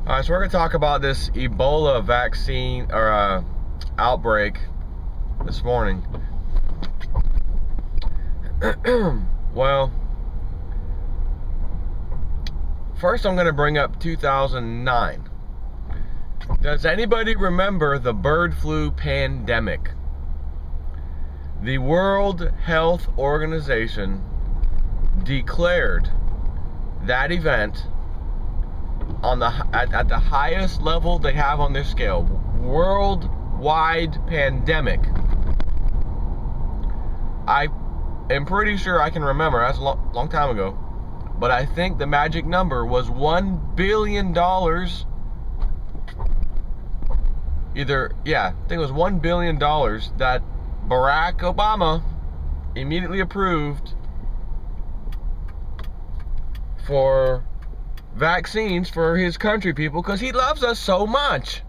Alright, so we're going to talk about this Ebola vaccine or outbreak this morning. Well, first I'm going to bring up 2009. Does anybody remember the bird flu pandemic? The World Health Organization declared that event on at the highest level they have on their scale, worldwide pandemic. I am pretty sure I can remember, that's a long time ago, but I think the magic number was $1 billion. I think it was $1 billion that Barack Obama immediately approved for vaccines for his country people, because he loves us so much.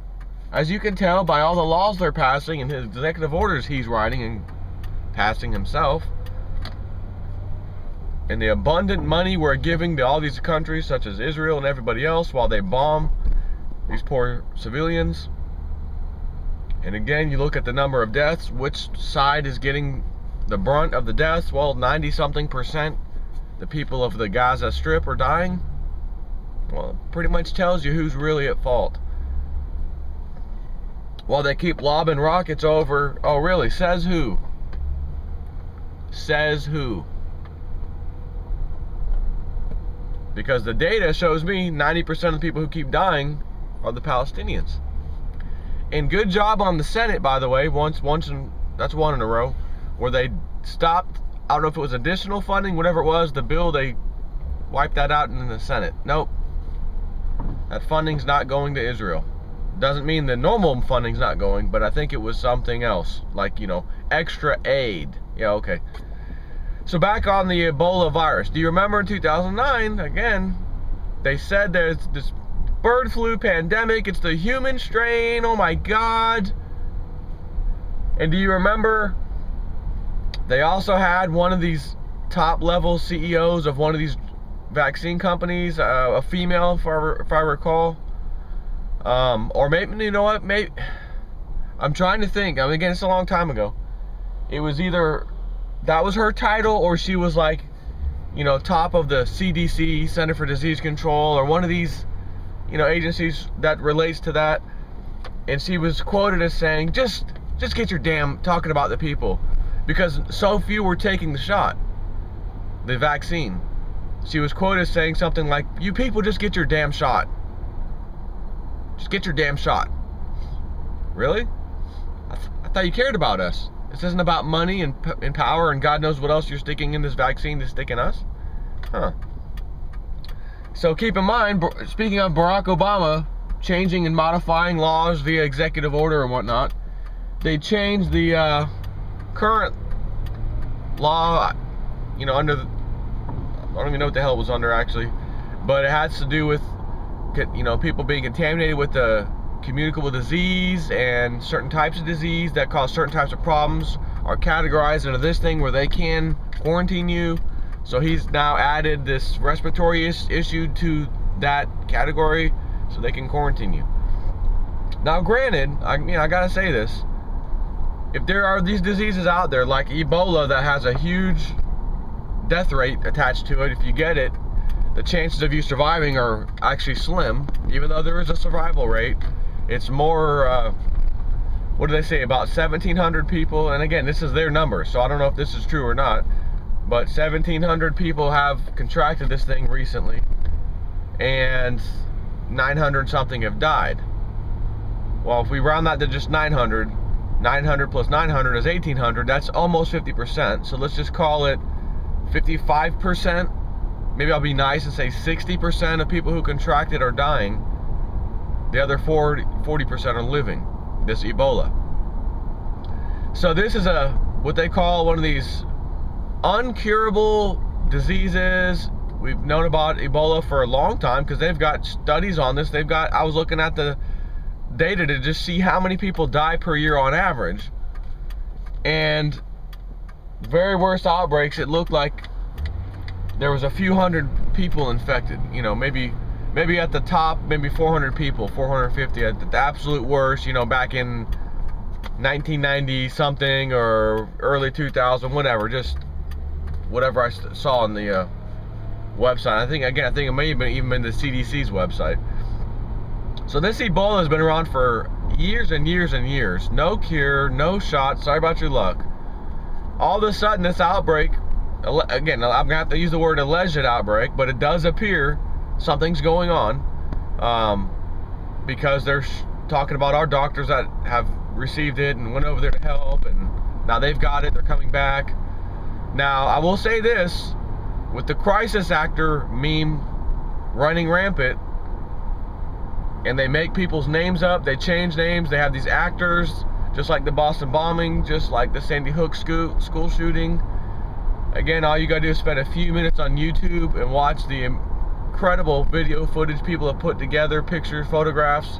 As you can tell by all the laws they're passing and his executive orders he's writing and passing himself, and the abundant money we're giving to all these countries such as Israel and everybody else while they bomb these poor civilians. And again, you look at the number of deaths, which side is getting the brunt of the deaths? Well, 90-something% the people of the Gaza Strip are dying. Well, it pretty much tells you who's really at fault. While they keep lobbing rockets over, oh really, says who? Says who? Because the data shows me 90% of the people who keep dying are the Palestinians. And good job on the Senate, by the way, that's one in a row, where they stopped, I don't know if it was additional funding, whatever it was, the bill, they wiped that out in the Senate. Nope. That funding's not going to Israel. Doesn't mean the normal funding's not going, but I think it was something else, like, you know, extra aid. Yeah, okay. So back on the Ebola virus. Do you remember in 2009, again, they said there's this bird flu pandemic, it's the human strain, oh my God. And do you remember they also had one of these top level CEOs of one of these vaccine companies, a female, if I recall, or maybe, you know what, maybe, I'm trying to think, I mean, again, it's a long time ago. It was either that was her title, or she was like, you know, top of the CDC, Center for Disease Control, or one of these, you know, agencies that relates to that. And she was quoted as saying, just get your damn, talking about the people, because so few were taking the shot, the vaccine. She was quoted as saying something like, you people just get your damn shot. Just get your damn shot. Really? I thought you cared about us. This isn't about money and power and God knows what else you're sticking in this vaccine to stick in us? Huh. So keep in mind, speaking of Barack Obama changing and modifying laws via executive order and whatnot, they changed the current law, you know, under the, I don't even know what the hell it was under actually, but it has to do with, you know, people being contaminated with the communicable disease, and certain types of disease that cause certain types of problems are categorized into this thing where they can quarantine you. So he's now added this respiratory issue to that category so they can quarantine you. Now granted, I gotta say this, if there are these diseases out there like Ebola that has a huge death rate attached to it, if you get it, the chances of you surviving are actually slim. Even though there is a survival rate, it's more, what do they say, about 1,700 people, and again, this is their number, so I don't know if this is true or not, but 1,700 people have contracted this thing recently, and 900 something have died. Well, if we round that to just 900, 900 plus 900 is 1,800, that's almost 50%, so let's just call it 55%. Maybe I'll be nice and say 60% of people who contracted are dying. The other 40% are living this Ebola. So this is what they call one of these uncurable diseases. We've known about Ebola for a long time because they've got studies on this. I was looking at the data to just see how many people die per year on average. And very worst outbreaks, it looked like there was a few hundred people infected, you know, maybe maybe at the top, maybe 400 people, 450 at the absolute worst, you know, back in 1990 something or early 2000, whatever, just whatever I saw on the website. I think it may have even been the CDC's website. So this Ebola has been around for years and years and years. No cure, no shot. Sorry about your luck. All of a sudden, this outbreak, again, I'm going to have to use the word alleged outbreak, but it does appear something's going on, because they're talking about our doctors that have received it and went over there to help, and now they've got it, they're coming back. Now, I will say this, with the crisis actor meme running rampant, and they make people's names up, they change names, they have these actors, just like the Boston bombing, just like the Sandy Hook school shooting. Again, all you gotta do is spend a few minutes on YouTube and watch the incredible video footage people have put together, pictures, photographs,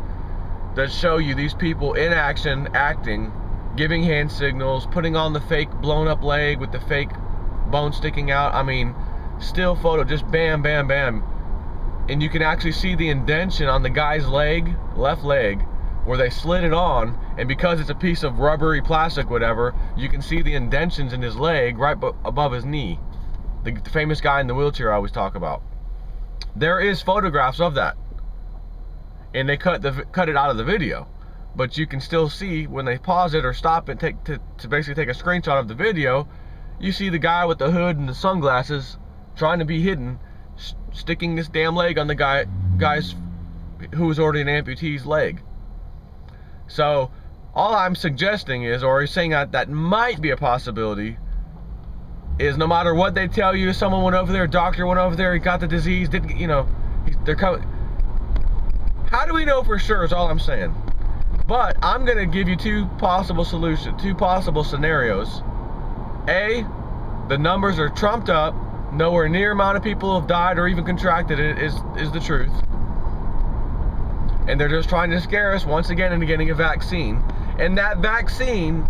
that show you these people in action, acting, giving hand signals, putting on the fake blown up leg with the fake bone sticking out. I mean, still photo, just bam, bam, bam. And you can actually see the indention on the guy's leg, left leg, where they slid it on, and because it's a piece of rubbery plastic, whatever, you can see the indentions in his leg right above his knee. The famous guy in the wheelchair I always talk about. There is photographs of that, and they cut it out of the video, but you can still see when they pause it or stop it to basically take a screenshot of the video. You see the guy with the hood and the sunglasses trying to be hidden, sticking this damn leg on the guy's who was already an amputee's leg. So all I'm suggesting is, or saying that might be a possibility, is no matter what they tell you, someone went over there, a doctor went over there, he got the disease, didn't, you know, they're coming. How do we know for sure is all I'm saying. But I'm gonna give you two possible scenarios. A, the numbers are trumped up, nowhere near amount of people have died or even contracted it is the truth. And they're just trying to scare us once again into getting a vaccine. And that vaccine,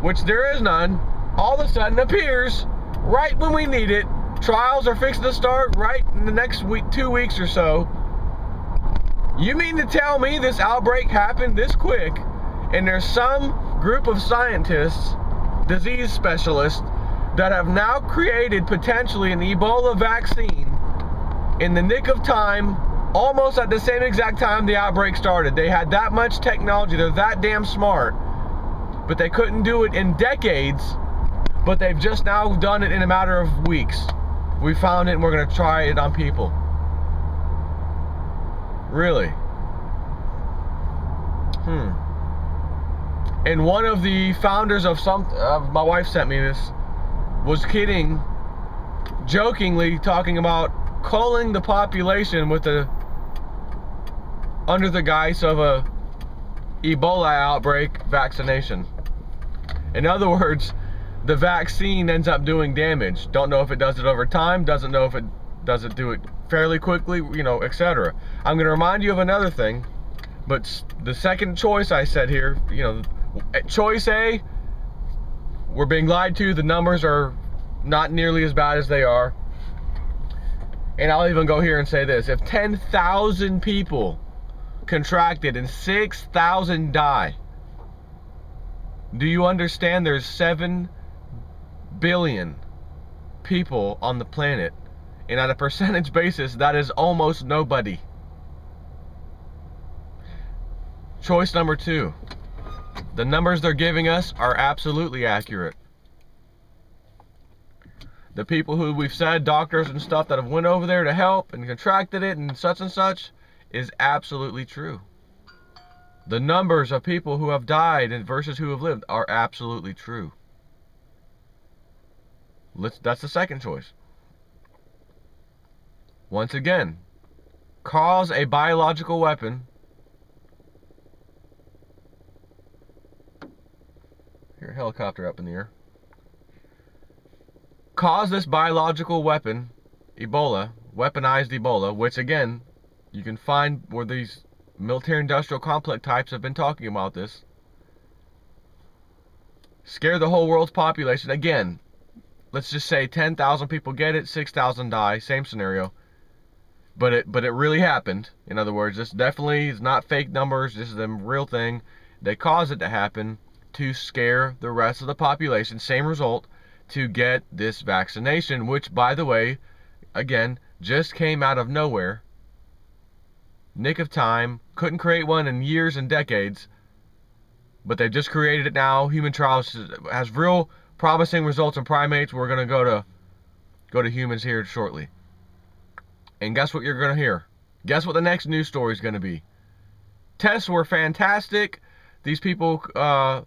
which there is none, all of a sudden appears right when we need it. Trials are fixing to start right in the next week, 2 weeks or so. You mean to tell me this outbreak happened this quick, and there's some group of scientists, disease specialists, that have now created potentially an Ebola vaccine in the nick of time, almost at the same exact time the outbreak started. They had that much technology, they're that damn smart, but they couldn't do it in decades, but they've just now done it in a matter of weeks. We found it and we're going to try it on people. Really? And one of the founders of my wife sent me this, was kidding, jokingly talking about culling the population with under the guise of a Ebola outbreak vaccination. In other words, the vaccine ends up doing damage. Don't know if it does it over time, doesn't know if it does it do it fairly quickly, you know, etc. I'm going to remind you of another thing, but the second choice I said here, you know, choice A, we're being lied to, the numbers are not nearly as bad as they are. And I'll even go here and say this, if 10,000 people contracted and 6,000 die, do you understand there's 7 billion people on the planet, and on a percentage basis that is almost nobody. Choice number 2, the numbers they're giving us are absolutely accurate. The people who we've said, doctors and stuff that have went over there to help and contracted it and such, is absolutely true. The numbers of people who have died versus who have lived are absolutely true. That's the second choice. Once again, cause a biological weapon. Here, helicopter up in the air. Cause this biological weapon, Ebola, weaponized Ebola, which again, you can find where these military-industrial complex types have been talking about this. Scare the whole world's population. Again, let's just say 10,000 people get it, 6,000 die, same scenario. but it really happened. In other words, this definitely is not fake numbers. This is a real thing. They caused it to happen to scare the rest of the population. Same result, to get this vaccination, which, by the way, again, just came out of nowhere. Nick of time. Couldn't create one in years and decades, but they've just created it now. Human trials has real promising results in primates. We're going to go to humans here shortly. And guess what you're going to hear? Guess what the next news story is going to be? Tests were fantastic. These people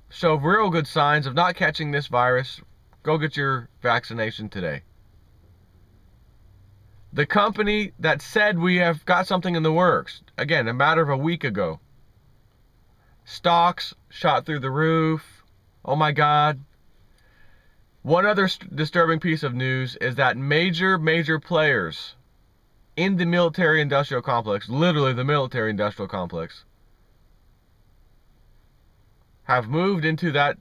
show real good signs of not catching this virus. Go get your vaccination today. The company that said we have got something in the works, again, a matter of a week ago. Stocks shot through the roof. Oh my God. One other disturbing piece of news is that major players in the military-industrial complex, literally the military-industrial complex, have moved into that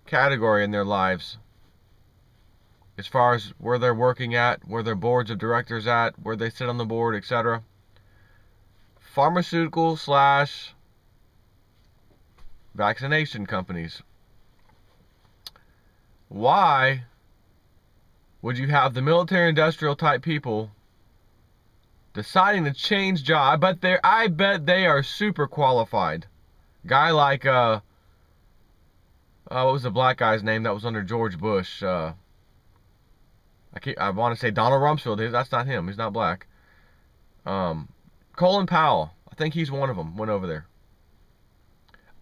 category in their lives. As far as where they're working at, where their boards of directors at, where they sit on the board, etc. Pharmaceutical / vaccination companies. Why would you have the military-industrial type people deciding to change jobs? I bet they are super qualified. Guy like what was the black guy's name that was under George Bush? I want to say Donald Rumsfeld. That's not him. He's not black. Colin Powell. I think he's one of them. Went over there.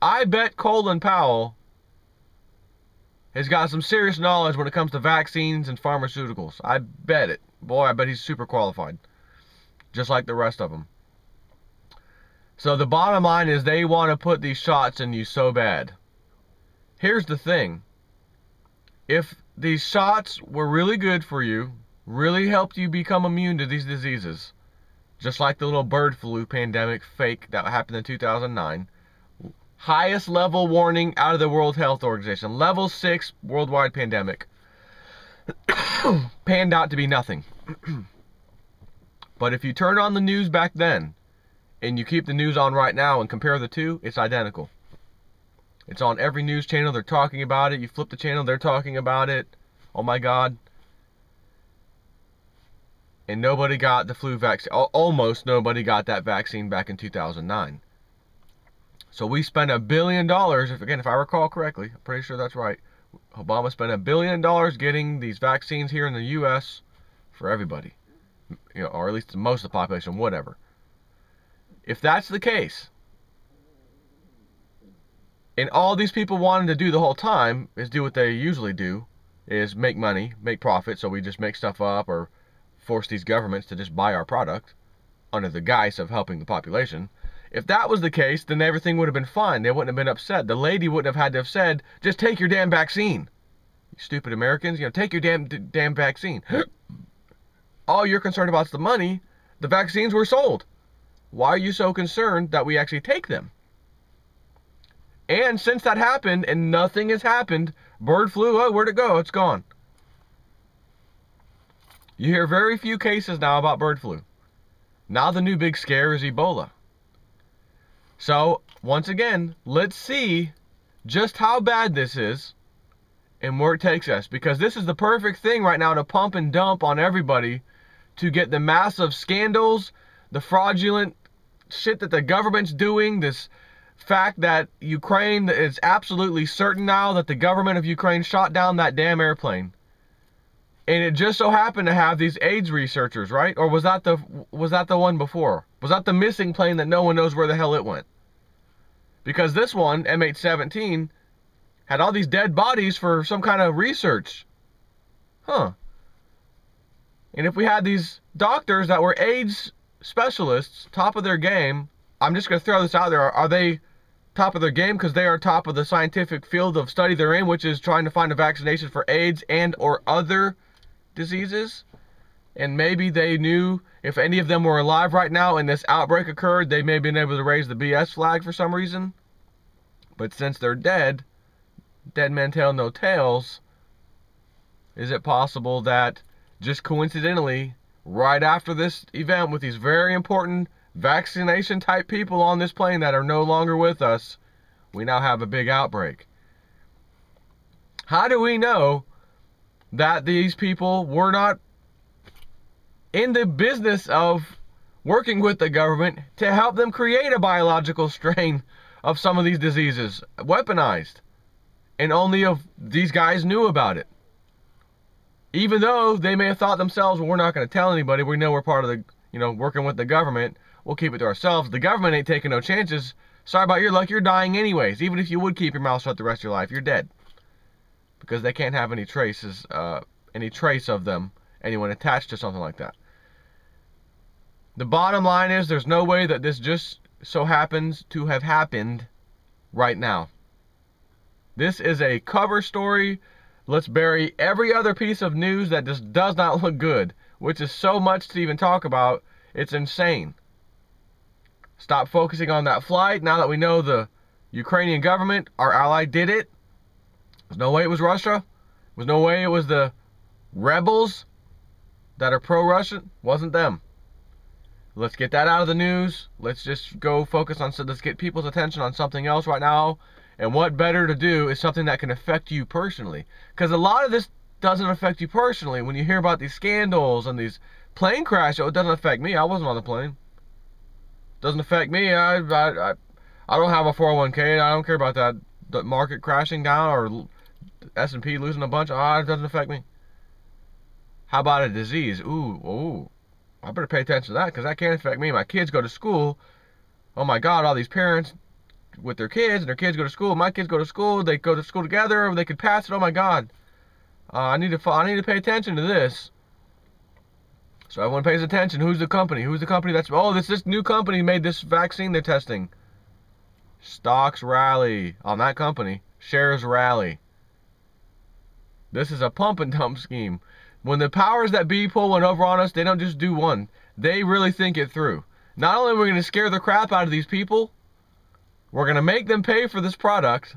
I bet Colin Powell has got some serious knowledge when it comes to vaccines and pharmaceuticals. I bet it. Boy, I bet he's super qualified. Just like the rest of them. So the bottom line is they want to put these shots in you so bad. Here's the thing. If these shots were really good for you, really helped you become immune to these diseases, just like the little bird flu pandemic fake that happened in 2009, highest level warning out of the World Health Organization, level 6 worldwide pandemic, panned out to be nothing. But if you turn on the news back then, and you keep the news on right now and compare the two, it's identical. It's on every news channel. They're talking about it. You flip the channel, they're talking about it. Oh my God. And nobody got the flu vaccine. Almost nobody got that vaccine back in 2009. So we spent $1 billion, if I recall correctly, I'm pretty sure that's right. Obama spent $1 billion getting these vaccines here in the U.S. for everybody. You know, or at least most of the population, whatever. If that's the case, and all these people wanted to do the whole time is do what they usually do, is make money, make profit, so we just make stuff up or force these governments to just buy our product under the guise of helping the population. If that was the case, then everything would have been fine. They wouldn't have been upset. The lady wouldn't have had to have said, just take your damn vaccine. You stupid Americans, take your damn vaccine. All you're concerned about is the money. The vaccines were sold. Why are you so concerned that we actually take them? And since that happened and nothing has happened, bird flu, oh, where'd it go? It's gone. You hear very few cases now about bird flu. Now the new big scare is Ebola. So, once again, let's see just how bad this is and where it takes us. Because this is the perfect thing right now to pump and dump on everybody to get the massive scandals, the fraudulent shit that the government's doing, this fact that Ukraine is absolutely certain now that the government of Ukraine shot down that damn airplane. And it just so happened to have these AIDS researchers, right? Or was that the one before? Was that the missing plane that no one knows where the hell it went? Because this one, MH17, had all these dead bodies for some kind of research. Huh. And if we had these doctors that were AIDS specialists, top of their game, I'm just going to throw this out there. Are they top of their game because they are top of the scientific field of study they're in, which is trying to find a vaccination for AIDS and or other diseases? And maybe they knew if any of them were alive right now and this outbreak occurred, they may have been able to raise the BS flag for some reason. But since they're dead, dead men tell no tales, is it possible that just coincidentally right after this event with these very important vaccination type people on this plane that are no longer with us, we now have a big outbreak. How do we know that these people were not in the business of working with the government to help them create a biological strain of some of these diseases, weaponized, and only of these guys knew about it? Even though they may have thought themselves, well, we're not going to tell anybody, we know we're part of the, working with the government, we'll keep it to ourselves. The government ain't taking no chances. Sorry about your luck, you're dying anyways. Even if you would keep your mouth shut the rest of your life, you're dead. Because they can't have any trace of them, anyone attached to something like that. The bottom line is there's no way that this just so happens to have happened right now. This is a cover story. Let's bury every other piece of news that just does not look good, which is so much to even talk about. It's insane. Stop focusing on that flight. Now that we know the Ukrainian government, our ally, did it. There's no way it was Russia. There's no way it was the rebels that are pro-Russian. Wasn't them. Let's get that out of the news. Let's just go focus on, let's get people's attention on something else right now. And what better to do is something that can affect you personally. Because a lot of this doesn't affect you personally. When you hear about these scandals and these plane crashes, it doesn't affect me. I wasn't on the plane. It doesn't affect me. I don't have a 401k. I don't care about that. The market crashing down or S&P losing a bunch. It doesn't affect me. How about a disease? Ooh. I better pay attention to that because that can't affect me. My kids go to school. Oh my God, all these parents with their kids, and their kids go to school. My kids go to school. They go to school together. They could pass it. Oh my God. I need to pay attention to this. So everyone pays attention. Who's the company? Who's the company that's... Oh, this new company made this vaccine they're testing. Stocks rally on that company. Shares rally. This is a pump and dump scheme. When the powers that be pull one over on us, they don't just do one. They really think it through. Not only are we going to scare the crap out of these people, we're going to make them pay for this product.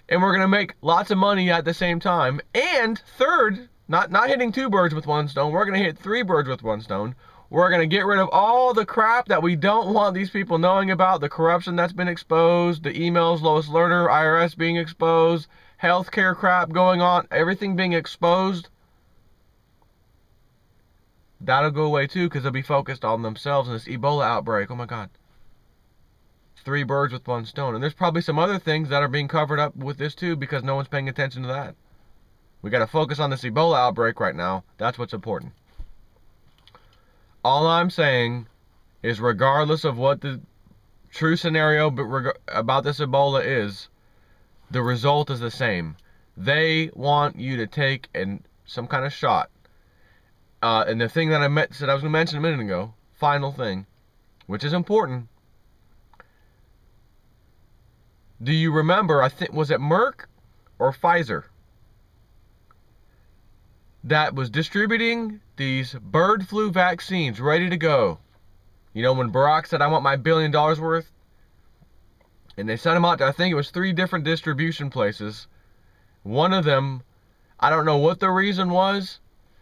And we're going to make lots of money at the same time. And third, not hitting two birds with one stone, we're going to hit three birds with one stone. We're going to get rid of all the crap that we don't want these people knowing about, the corruption that's been exposed, the emails, Lois Lerner, IRS being exposed, healthcare crap going on, everything being exposed. That'll go away too because they'll be focused on themselves and this Ebola outbreak. Oh my God. Three birds with one stone. And there's probably some other things that are being covered up with this too because no one's paying attention to that. We got to focus on this Ebola outbreak right now. That's what's important. All I'm saying is regardless of what the true scenario about this Ebola is, the result is the same. They want you to take some kind of shot. And the thing that said I was going to mention a minute ago, final thing, which is important. Do you remember, was it Merck or Pfizer that was distributing these bird flu vaccines ready to go? You know, when Barack said, I want my $1 billion worth? And they sent them out to, I think it was 3 different distribution places. One of them, I don't know what the reason was,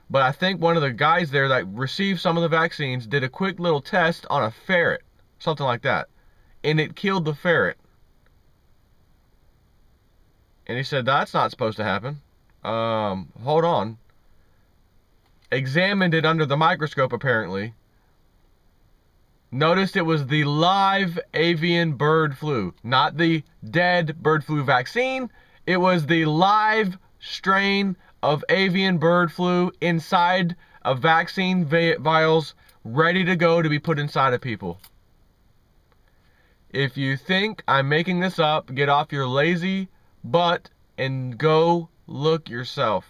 but I think one of the guys there that received some of the vaccines did a quick little test on a ferret, something like that, and it killed the ferret. And he said, that's not supposed to happen. Hold on. Examined it under the microscope, apparently. Noticed it was the live avian bird flu. Not the dead bird flu vaccine. It was the live strain of avian bird flu inside of vaccine vials ready to go to be put inside of people. If you think I'm making this up, get off your lazy butt and go look yourself.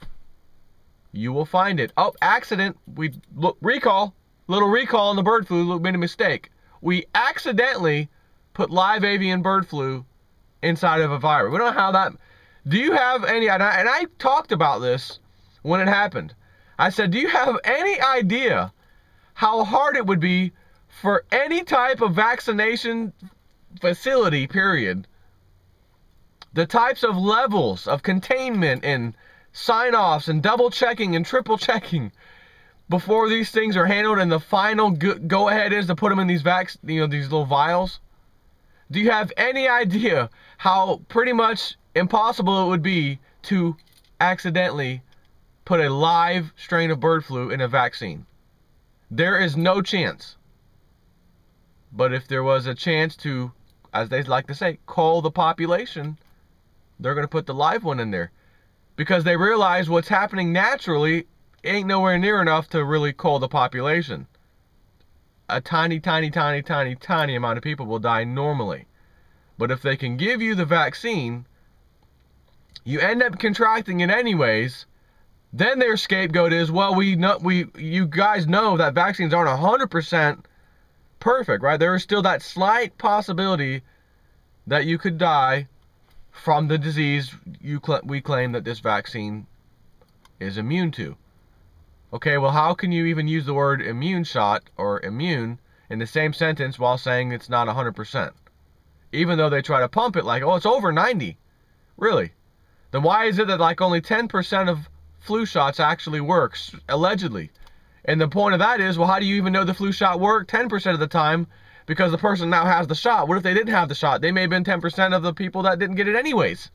You will find it. Oh, accident. Recall. Little recall on the bird flu. Made a mistake. We accidentally put live avian bird flu inside of a virus. We don't know how that... Do you have any... And I talked about this when it happened. I said, do you have any idea how hard it would be for any type of vaccination facility, period? The types of levels of containment and sign-offs and double-checking and triple-checking. before these things are handled and the final go ahead is to put them in these these little vials? Do you have any idea how pretty much impossible it would be to accidentally put a live strain of bird flu in a vaccine? There is no chance. But if there was a chance to, as they like to say, cull the population, they're going to put the live one in there. Because they realize what's happening naturally ain't nowhere near enough to really cull the population. A tiny, tiny, tiny, tiny, tiny amount of people will die normally. But if they can give you the vaccine, you end up contracting it anyways. Then their scapegoat is, well, you guys know that vaccines aren't 100% perfect, right? There is still that slight possibility that you could die from the disease we claim that this vaccine is immune to. Okay, well, how can you even use the word immune shot or immune in the same sentence while saying it's not 100%? Even though they try to pump it like, oh, it's over 90. Really? Then why is it that like only 10% of flu shots actually works, allegedly? And the point of that is, well, how do you even know the flu shot worked 10% of the time? Because the person now has the shot. What if they didn't have the shot? They may have been 10% of the people that didn't get it anyways.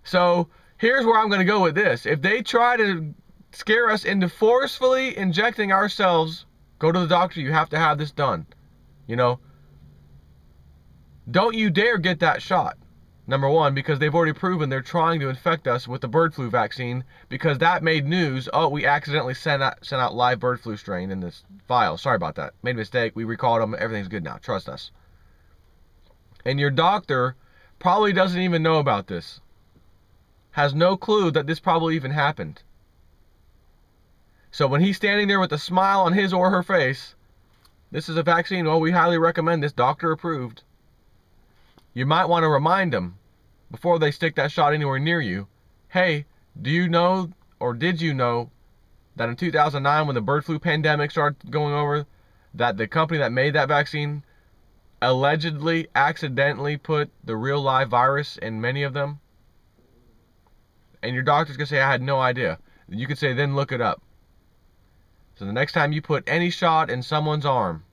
So here's where I'm going to go with this. If they try to scare us into forcefully injecting ourselves, go to the doctor, you have to have this done. You know, don't you dare get that shot. Number one, because they've already proven they're trying to infect us with the bird flu vaccine, because that made news. Oh, we accidentally sent out live bird flu strain in this file. Sorry about that. Made a mistake. We recalled them. Everything's good now. Trust us. And your doctor probably doesn't even know about this. Has no clue that this probably even happened. So when he's standing there with a smile on his or her face, this is a vaccine. Well, we highly recommend this. Doctor approved. You might want to remind them before they stick that shot anywhere near you, hey, do you know, or did you know, that in 2009 when the bird flu pandemic started going over, that the company that made that vaccine allegedly accidentally put the real live virus in many of them? And your doctor's going to say, I had no idea. You could say, then look it up. So the next time you put any shot in someone's arm,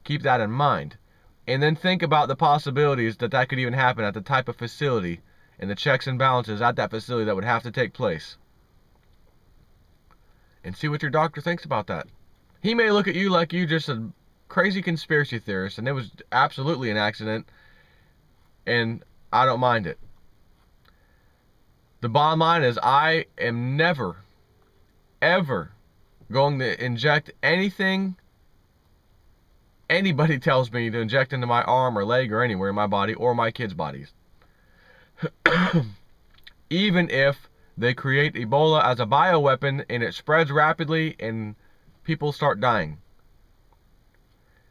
keep that in mind. And then think about the possibilities that could even happen at the type of facility and the checks and balances at that facility that would have to take place. And see what your doctor thinks about that. He may look at you like you just a crazy conspiracy theorist and it was absolutely an accident, and I don't mind it. The bottom line is I am never, ever going to inject anything anybody tells me to inject into my arm or leg or anywhere in my body or my kids' bodies. Even if they create Ebola as a bioweapon and it spreads rapidly and people start dying.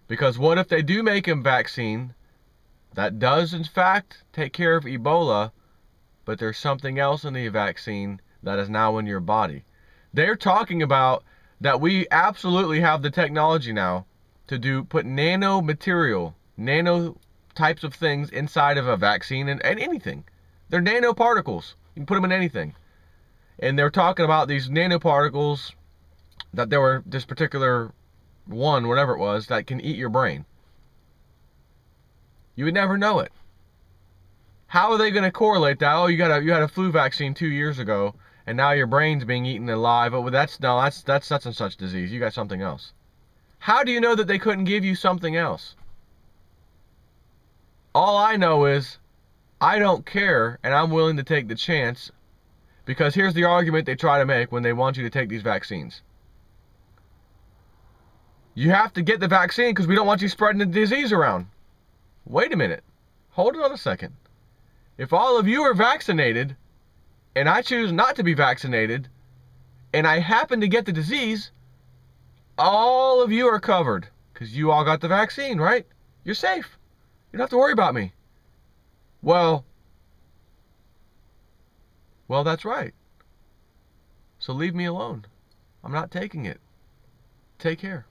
Because what if they do make a vaccine that does in fact take care of Ebola, but there's something else in the vaccine that is now in your body? They're talking about that we absolutely have the technology now to put nano material, nano types of things inside of a vaccine and anything. They're nanoparticles. You can put them in anything. And they're talking about these nanoparticles, that there were this particular one, whatever it was, that can eat your brain. You would never know it. How are they going to correlate that? Oh, you had a flu vaccine 2 years ago, and now your brain's being eaten alive. Oh, that's such and such disease. You got something else. How do you know that they couldn't give you something else? All I know is I don't care, and I'm willing to take the chance, because here's the argument they try to make when they want you to take these vaccines. You have to get the vaccine because we don't want you spreading the disease around. Wait a minute. Hold on a second. If all of you are vaccinated, and I choose not to be vaccinated, and I happen to get the disease, all of you are covered because you all got the vaccine, right? You're safe. You don't have to worry about me. Well, that's right. So leave me alone. I'm not taking it. Take care.